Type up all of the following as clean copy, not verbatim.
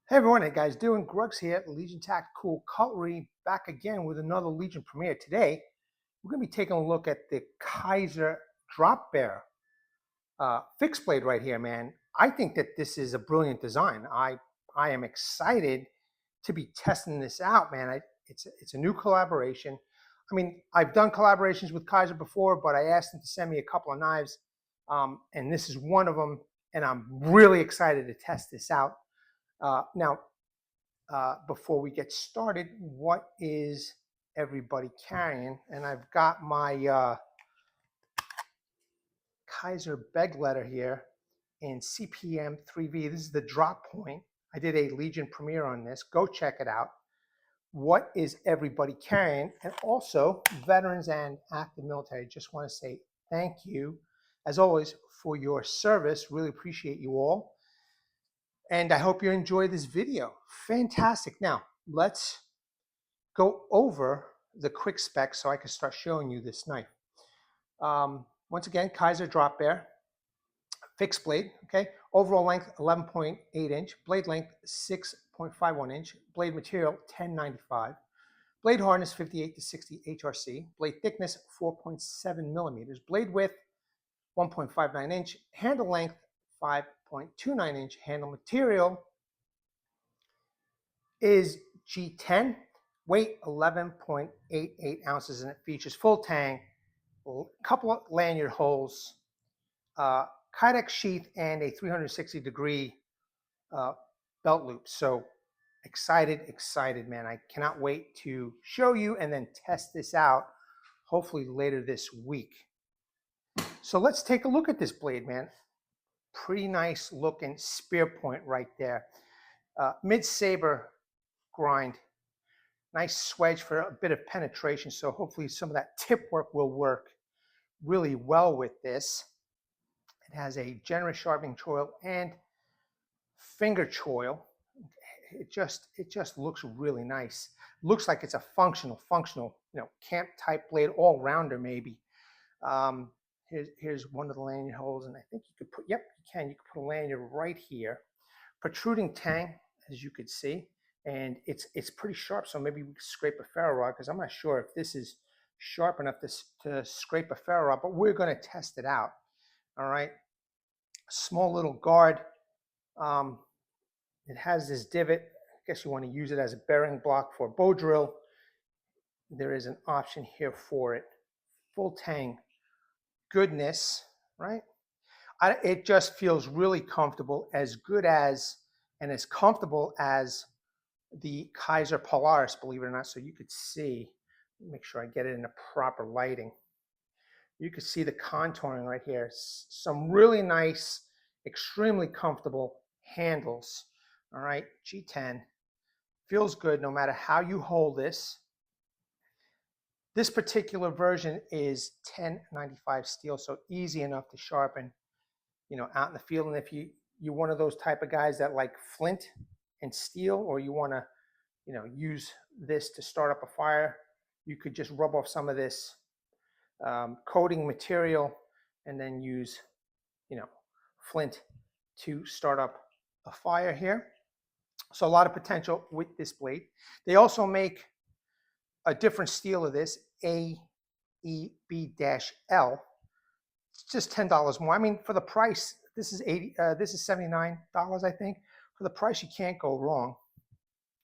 Hey everyone, hey guys, doing Grugs here at Legion Tactical Cutlery, back again with another Legion premiere. Today, we're going to be taking a look at the Kizer Drop Bear Fix blade right here, man. I think that this is a brilliant design. I am excited to be testing this out, man. It's a new collaboration. I mean, I've done collaborations with Kizer before, but I asked them to send me a couple of knives, and this is one of them, and I'm really excited to test this out. Now, before we get started, what is everybody carrying? And I've got my Kizer beg letter here in CPM 3V. This is the drop point. I did a Legion premiere on this. Go check it out. What is everybody carrying? And also, veterans and active military, just want to say thank you, as always, for your service. Really appreciate you all. And I hope you enjoy this video. Fantastic. Now, let's go over the quick specs so I can start showing you this knife. Once again, Kizer Drop Bear Fix blade. Okay, overall length 11.8 inch, blade length 6.51 inch, blade material 1095, blade hardness 58 to 60 HRC, blade thickness 4.7 millimeters, blade width 1.59 inch, handle length 5.29 inch, handle material is G10, weight 11.88 ounces, and it features full tang, a couple of lanyard holes, Kydex sheath, and a 360-degree belt loop. So excited, man. I cannot wait to show you and then test this out, hopefully later this week. So let's take a look at this blade, man. Pretty nice looking spear point right there. Mid-saber grind. Nice swedge for a bit of penetration, so hopefully some of that tip work will work really well with this. It has a generous sharpening choil and finger choil. It just looks really nice. Looks like it's a functional, camp type blade, all rounder maybe. Here's one of the lanyard holes, and I think you could put, yep, you can put a lanyard right here. Protruding tang, as you could see. And it's pretty sharp, so maybe we could scrape a ferro rod, because I'm not sure if this is sharp enough to scrape a ferro rod, but we're going to test it out. All right, small little guard. It has this divot. I guess you want to use it as a bearing block for a bow drill. There is an option here for it. Full tang goodness, right? It just feels really comfortable, as good as and as comfortable as the Kizer Polaris, believe it or not. So you could see, make sure I get it in the proper lighting. You can see the contouring right here. Some really nice, extremely comfortable handles. All right, G10. Feels good no matter how you hold this. This particular version is 1095 steel, so easy enough to sharpen, out in the field. And if you're one of those type of guys that like flint and steel, or you want to use this to start up a fire, you could just rub off some of this coating material and then use flint to start up a fire here. So a lot of potential with this blade. They also make a different steel of this, AEB-L. It's just $10 more. I mean, for the price, this is $79, I think. For the price, you can't go wrong.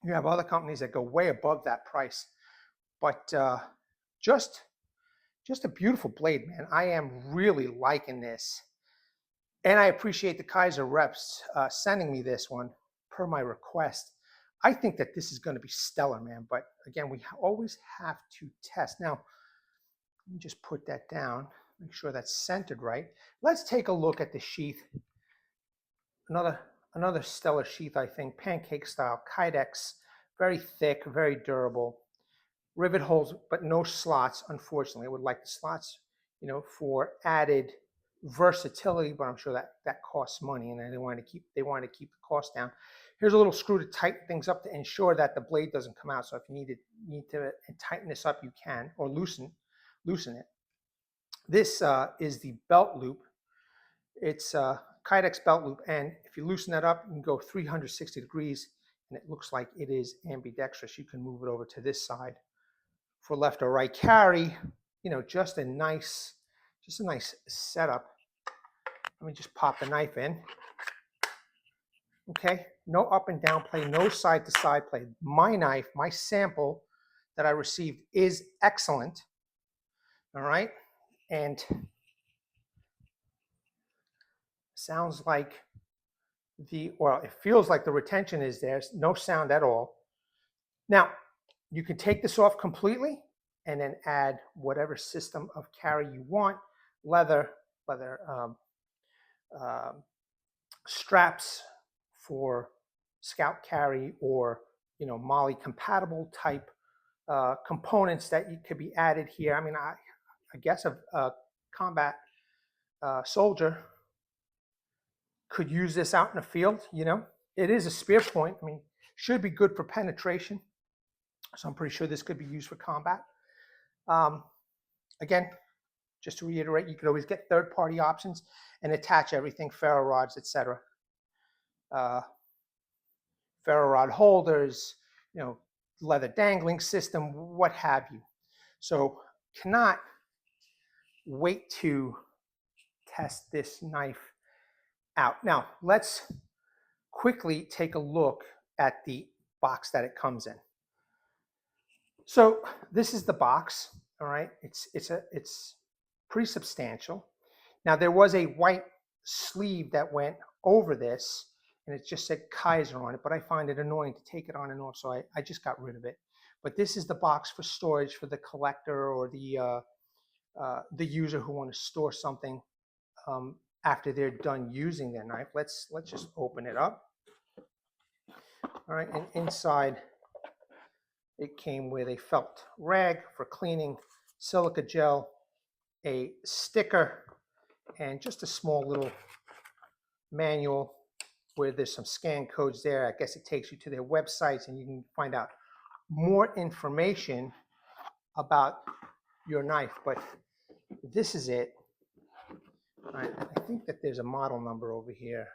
You have other companies that go way above that price, but just a beautiful blade, man. I am really liking this, and I appreciate the Kizer reps sending me this one per my request. I think that this is going to be stellar, man. But again, we always have to test. Now, let me just put that down, make sure that's centered right. Let's take a look at the sheath. Another stellar sheath, I think, pancake style, Kydex, very thick, very durable. Rivet holes, but no slots, unfortunately. I would like the slots, for added versatility, but I'm sure that costs money, and they want to keep the cost down. Here's a little screw to tighten things up to ensure that the blade doesn't come out. So if you need to tighten this up, you can, or loosen it. This is the belt loop. It's Kydex belt loop, and if you loosen that up, you can go 360 degrees and it looks like it is ambidextrous. You can move it over to this side for left or right carry. You know, just a nice setup. Let me just pop the knife in. Okay, no up and down play, no side to side play. My knife, my sample that I received is excellent. All right, and sounds like it feels like the retention is there. No sound at all. Now, you can take this off completely and then add whatever system of carry you want. Leather straps for scout carry, or Molly compatible type components that could be added here. I mean, I guess a combat soldier could use this out in the field. It is a spear point. I mean, should be good for penetration. So I'm pretty sure this could be used for combat. Again, just to reiterate, you could always get third-party options and attach everything, ferro rods, etc. Ferro rod holders, leather dangling system, what have you. So cannot wait to test this knife out. Now, let's quickly take a look at the box that it comes in. So this is the box, all right? It's pretty substantial. Now, there was a white sleeve that went over this, and it just said Kizer on it, but I find it annoying to take it on and off, so I just got rid of it. But this is the box for storage for the collector or the user who want to store something after they're done using their knife. Let's just open it up. All right, and inside it came with a felt rag for cleaning, silica gel, a sticker, and just a small little manual where there's some scan codes there. I guess it takes you to their websites and you can find out more information about your knife. But this is it. I think that there's a model number over here.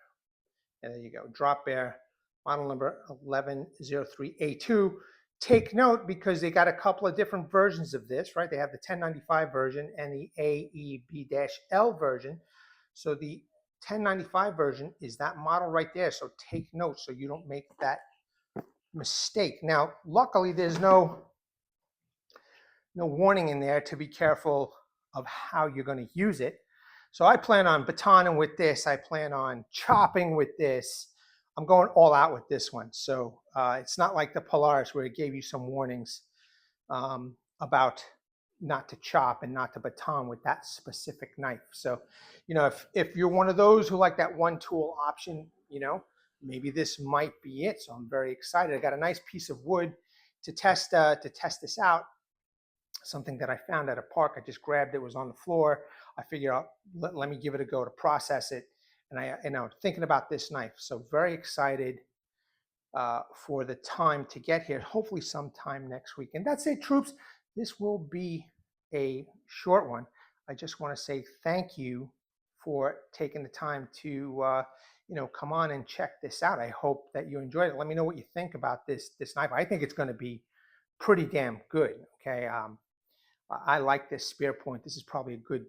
And there you go, Drop Bear, model number 1103A2. Take note, because they got a couple of different versions of this, right? They have the 1095 version and the AEB-L version. So the 1095 version is that model right there. So take note so you don't make that mistake. Now, luckily, there's no warning in there to be careful of how you're going to use it. So I plan on batoning with this. I plan on chopping with this. I'm going all out with this one. So it's not like the Polaris where it gave you some warnings about not to chop and not to baton with that specific knife. So, if you're one of those who like that one tool option, maybe this might be it. So I'm very excited. I got a nice piece of wood to test this out. Something that I found at a park. I just grabbed it, was on the floor. I figured out, let me give it a go to process it. And I'm thinking about this knife. So very excited for the time to get here. Hopefully sometime next week. And that's it, troops. This will be a short one. I just want to say thank you for taking the time to come on and check this out. I hope that you enjoyed it. Let me know what you think about this knife. I think it's going to be pretty damn good. Okay. I like this spear point. This is probably a good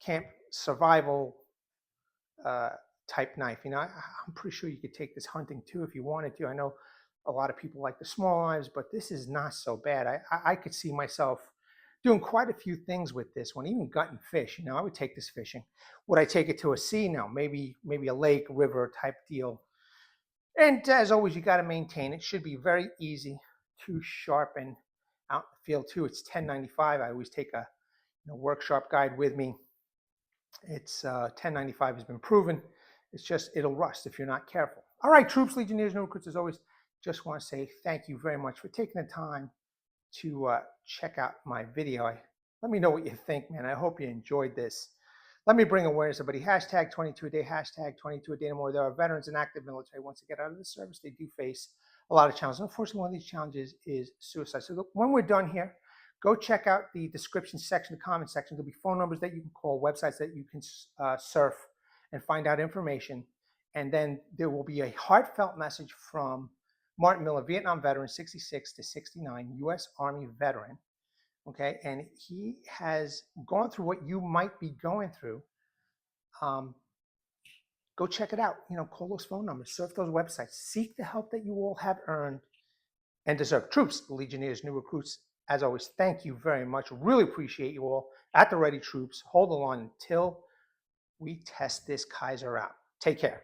camp survival type knife. I'm pretty sure you could take this hunting too if you wanted to. I know a lot of people like the small knives, but this is not so bad. I could see myself doing quite a few things with this one, even gutting fish. I would take this fishing. Would I take it to a sea? No, maybe a lake, river type deal. And as always, you got to maintain it. It should be very easy to sharpen out in the field too. It's 1095. I always take a work sharp guide with me. It's 1095 has been proven. It's just, it'll rust if you're not careful. All right, troops, legionnaires, and recruits, as always, just want to say thank you very much for taking the time to check out my video. Let me know what you think, man. I hope you enjoyed this. Let me bring awareness, everybody. Hashtag 22 a day, hashtag 22 a day no more. There are veterans and active military. Once they get out of the service, they do face a lot of challenges. Unfortunately, one of these challenges is suicide. So when we're done here, go check out the description section, the comment section. There'll be phone numbers that you can call, websites that you can surf and find out information. And then there will be a heartfelt message from Martin Miller, Vietnam veteran, 66 to 69, U.S. Army veteran. Okay, and he has gone through what you might be going through. Go check it out. Call those phone numbers, surf those websites, seek the help that you all have earned and deserve. Troops, Legionnaires, new recruits, as always, thank you very much. Really appreciate you all. At the ready, troops. Hold the line until we test this Kizer out. Take care.